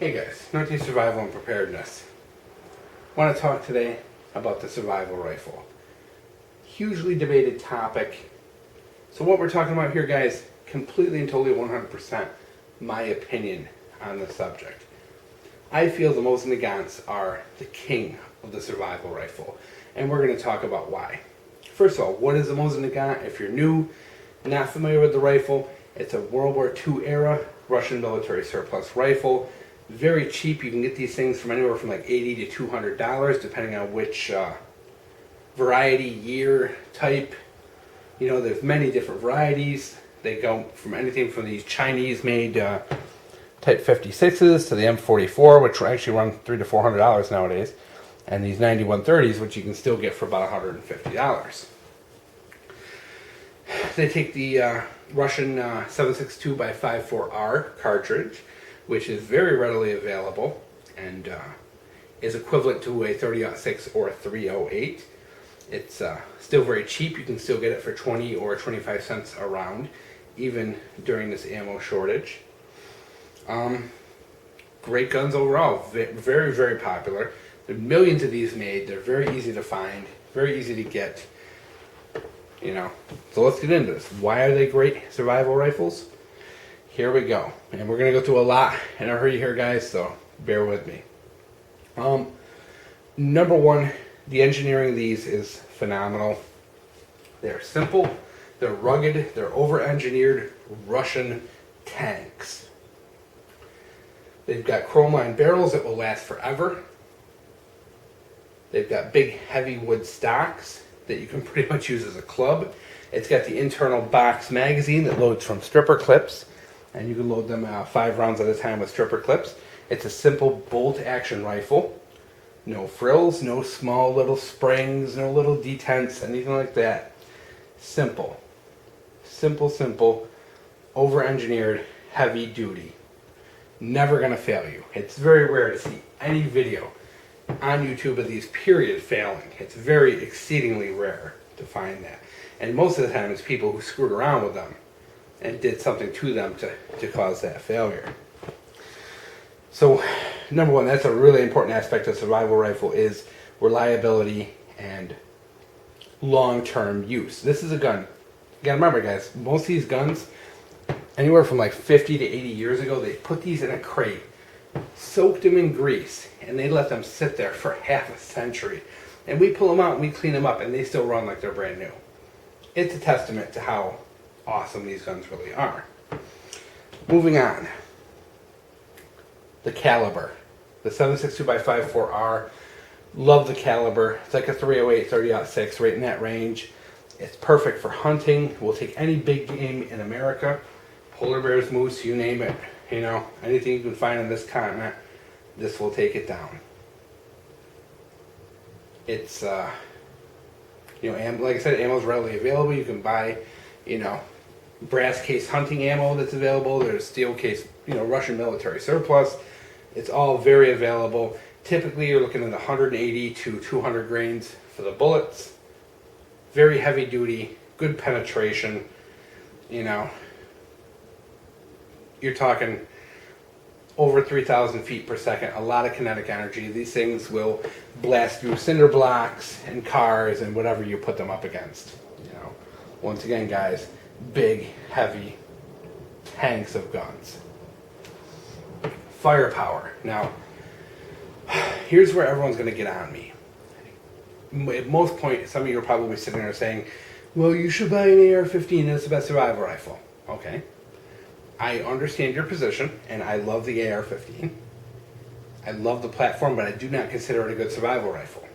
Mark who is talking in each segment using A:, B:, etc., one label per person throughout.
A: Hey guys, Northeast Survival and Preparedness. I want to talk today about the survival rifle. Hugely debated topic. So what we're talking about here, guys, completely and totally 100% my opinion on the subject. I feel the Mosin Nagants are the king of the survival rifle, and we're going to talk about why. First of all, what is the Mosin Nagant? If you're new, not familiar with the rifle, it's a World War II era Russian military surplus rifle. Very cheap. You can get these things from anywhere from like $80 to $200, depending on which variety, year, type. You know, there's many different varieties. They go from anything from these Chinese-made Type 56s to the M44, which actually run $300 to $400 nowadays, and these 9130s, which you can still get for about $150. They take the Russian 7.62x5.4R cartridge, which is very readily available and is equivalent to a 30-06 or a 308. It's still very cheap. You can still get it for 20 or 25 cents a round, even during this ammo shortage. Great guns overall. Very, very popular. There are millions of these made. They're very easy to find, very easy to get. You know, so let's get into this. Why are they great survival rifles? Here we go. And we're going to go through a lot in a hurry here, guys, so bear with me. Number one, the engineering of these is phenomenal. They're simple, they're rugged, they're over-engineered Russian tanks. They've got chrome-lined barrels that will last forever. They've got big, heavy wood stocks that you can pretty much use as a club. It's got the internal box magazine that loads from stripper clips, and you can load them 5 rounds at a time with stripper clips. It's a simple bolt action rifle. No frills, no small little springs, no little detents, anything like that. Simple. Simple, over-engineered, heavy duty. Never gonna fail you. It's very rare to see any video on YouTube of these period failing. It's very exceedingly rare to find that. And most of the time it's people who screwed around with them and did something to them to cause that failure. So, number one, that's a really important aspect of survival rifle is reliability and long-term use. This is a gun. You gotta remember, guys, most of these guns, anywhere from like 50 to 80 years ago, they put these in a crate, soaked them in grease, and they let them sit there for half a century. And we pull them out and we clean them up, and they still run like they're brand new. It's a testament to how awesome these guns really are. Moving on. The caliber. The 7.62x5.4R. Love the caliber. It's like a 308, 30-06, right in that range. It's perfect for hunting. We'll take any big game in America. Polar bears, moose, you name it. You know, anything you can find on this continent, this will take it down. It's, you know, like I said, ammo is readily available. You can buy, you know, brass case hunting ammo that's available. There's steel case, you know, Russian military surplus. It's all very available. Typically, you're looking at 180 to 200 grains for the bullets. Very heavy duty, good penetration. You know, you're talking over 3,000 feet per second, a lot of kinetic energy. These things will blast through cinder blocks and cars and whatever you put them up against. You know, once again, guys, big, heavy tanks of guns. Firepower. Now, here's where everyone's going to get on me. At most points, some of you are probably sitting there saying, well, you should buy an AR-15, it's the best survival rifle. Okay. I understand your position, and I love the AR-15. I love the platform, but I do not consider it a good survival rifle.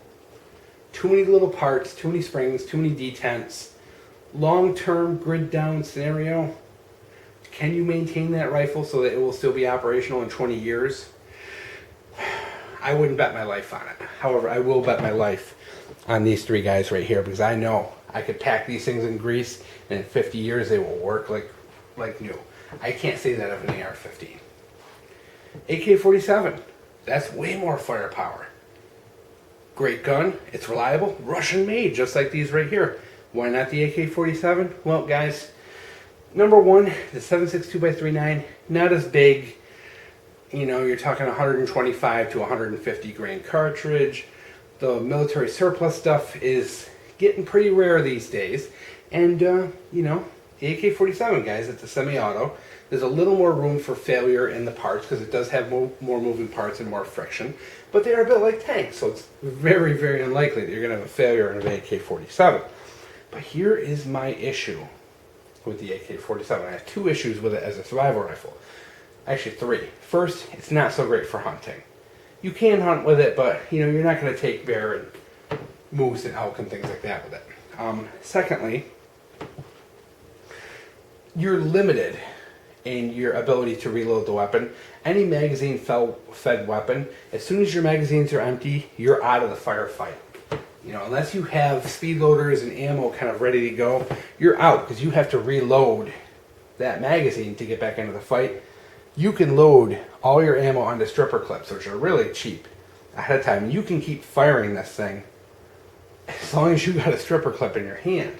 A: Too many little parts, too many springs, too many detents. Long-term grid down scenario. Can you maintain that rifle so that it will still be operational in 20 years? I wouldn't bet my life on it. However, I will bet my life on these 3 guys right here because I know I could pack these things in grease and in 50 years they will work like new. I can't say that of an AR-15. AK-47, that's way more firepower. Great gun, it's reliable, Russian made, just like these right here. Why not the AK-47? Well, guys, number one, the 7.62x3.9, not as big, You're talking 125 to 150 grain cartridge. The military surplus stuff is getting pretty rare these days. And, the AK-47, guys, it's a semi-auto. There's a little more room for failure in the parts because it does have more moving parts and more friction. But they are built like tanks, so it's very, very unlikely that you're going to have a failure in an AK-47. But here is my issue with the AK-47. I have two issues with it as a survival rifle. Actually, three. First, it's not so great for hunting. You can hunt with it, but you're not going to take bear and moose and elk and things like that with it. Secondly, you're limited in your ability to reload the weapon. Any magazine-fed weapon, as soon as your magazines are empty, you're out of the firefight. Unless you have speed loaders and ammo kind of ready to go, you're out because you have to reload that magazine to get back into the fight. You can load all your ammo onto stripper clips, which are really cheap, ahead of time. You can keep firing this thing as long as you got a stripper clip in your hand.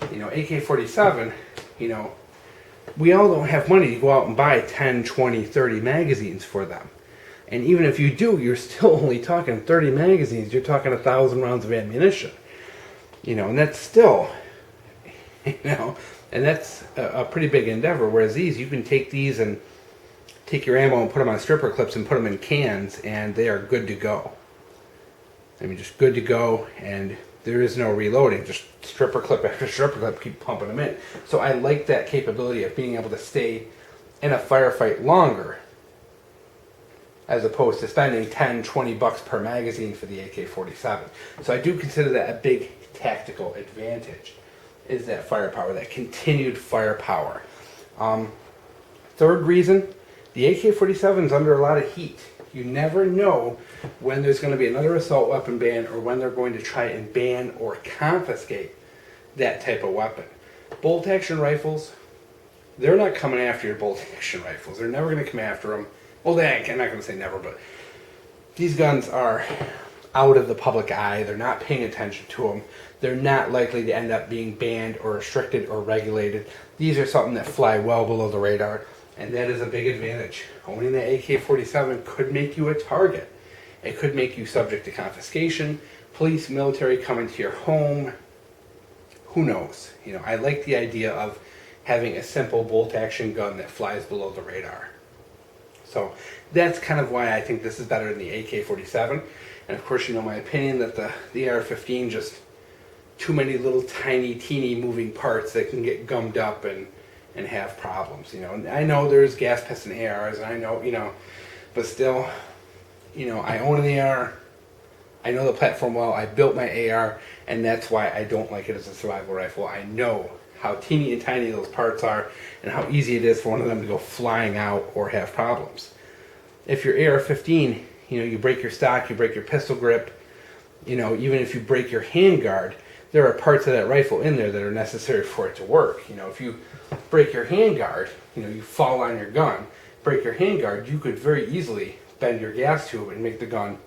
A: AK-47, we all don't have money to go out and buy 10, 20, 30 magazines for them. And even if you do, you're still only talking 30 magazines. You're talking 1,000 rounds of ammunition. And that's still, and that's a pretty big endeavor. Whereas these, you can take these and take your ammo and put them on stripper clips and put them in cans, and they are good to go. Just good to go, and there is no reloading. Just stripper clip after stripper clip, keep pumping them in. So I like that capability of being able to stay in a firefight longer, as opposed to spending 10, 20 bucks per magazine for the AK-47. So I do consider that a big tactical advantage, is that firepower, that continued firepower. Third reason, the AK-47 is under a lot of heat. You never know when there's going to be another assault weapon ban or when they're going to try and ban or confiscate that type of weapon. Bolt action rifles, they're not coming after your bolt action rifles. They're never going to come after them. Well, I'm not going to say never, but these guns are out of the public eye. They're not paying attention to them. They're not likely to end up being banned or restricted or regulated. These are something that fly well below the radar, and that is a big advantage. Owning the AK-47 could make you a target. It could make you subject to confiscation, police, military coming to your home. Who knows? I like the idea of having a simple bolt-action gun that flies below the radar. So that's kind of why I think this is better than the AK-47. And of course, my opinion that the AR-15, just too many little tiny, teeny moving parts that can get gummed up and have problems. I know there's gas piston ARs, and I know, but still, I own an AR. I know the platform well. I built my AR, and that's why I don't like it as a survival rifle. I know how teeny and tiny those parts are and how easy it is for one of them to go flying out or have problems. If your AR-15, you break your stock, you break your pistol grip, even if you break your handguard, there are parts of that rifle in there that are necessary for it to work. If you break your handguard, you fall on your gun, break your handguard, you could very easily bend your gas tube and make the gun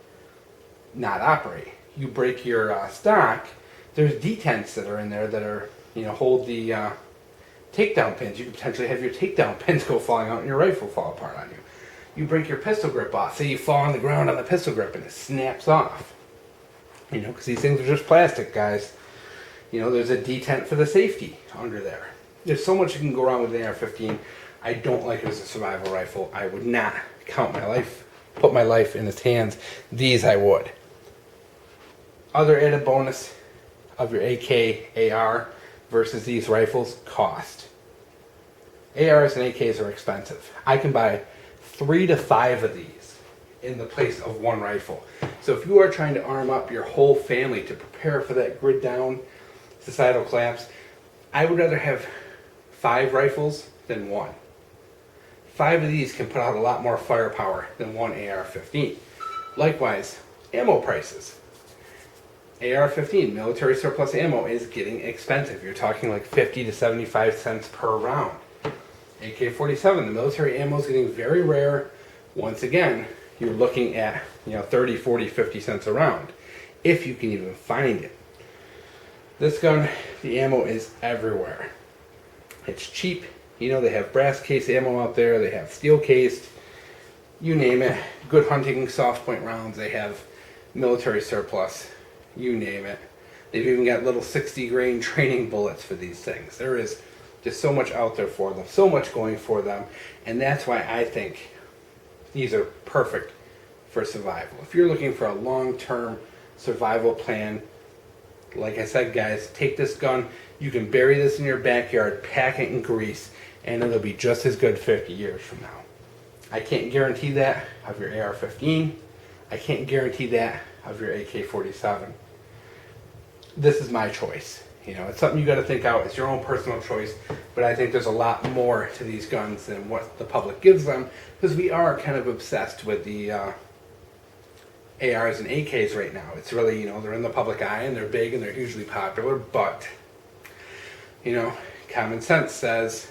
A: not operate. You break your stock, there's detents that are in there that are, hold the takedown pins. You could potentially have your takedown pins go falling out and your rifle fall apart on you. You break your pistol grip off. Say you fall on the ground on the pistol grip and it snaps off. Because these things are just plastic, guys. There's a detent for the safety under there. There's so much you can go wrong with the AR-15. I don't like it as a survival rifle. I would not put my life in its hands. These I would. Other added bonus of your AK, AR versus these rifles, cost. ARs and AKs are expensive. I can buy 3 to 5 of these in the place of one rifle. So if you are trying to arm up your whole family to prepare for that grid down societal collapse, I would rather have 5 rifles than one. 5 of these can put out a lot more firepower than one AR-15. Likewise, ammo prices. AR-15, military surplus ammo, is getting expensive. You're talking like 50 to 75 cents per round. AK-47, the military ammo is getting very rare. Once again, you're looking at 30, 40, 50 cents a round, if you can even find it. This gun, the ammo is everywhere. It's cheap. They have brass case ammo out there. They have steel cased. you name it. Good hunting soft point rounds. They have military surplus. You name it. They've even got little 60 grain training bullets for these things. There is just so much out there for them, so much going for them, and that's why I think these are perfect for survival. If you're looking for a long-term survival plan, like I said, guys, take this gun. You can bury this in your backyard, pack it in grease, and it'll be just as good 50 years from now. I can't guarantee that of your AR-15. I can't guarantee that of your AK-47. This is my choice. You know, it's something you got to think out. It's your own personal choice, but I think there's a lot more to these guns than what the public gives them, because we are kind of obsessed with the ARs and AKs right now. It's really, you know, they're in the public eye and they're big and they're hugely popular, but, you know, common sense says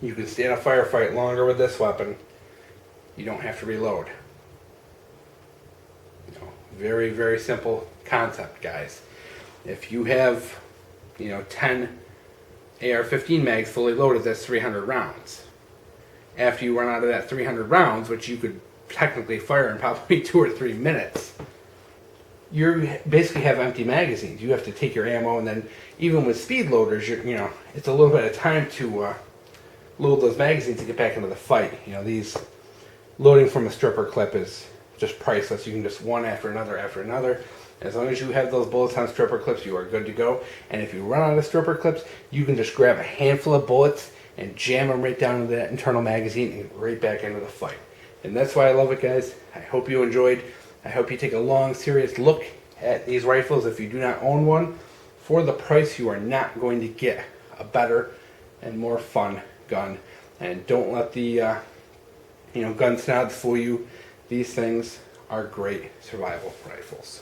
A: you can stay in a firefight longer with this weapon. You don't have to reload. You know, very, very simple concept, guys. If you have, you know, 10 AR-15 mags fully loaded, that's 300 rounds. After you run out of that 300 rounds, which you could technically fire in probably 2 or 3 minutes, you basically have empty magazines. You have to take your ammo, and then even with speed loaders, you know, it's a little bit of time to load those magazines to get back into the fight. You know, these loading from a stripper clip is just priceless. You can just one after another after another. As long as you have those bullets on stripper clips, you are good to go. And if you run out of stripper clips, you can just grab a handful of bullets and jam them right down into that internal magazine and right back into the fight. And that's why I love it, guys. I hope you enjoyed. I hope you take a long, serious look at these rifles if you do not own one. For the price, you are not going to get a better and more fun gun. And don't let the gun snobs fool you. These things are great survival rifles.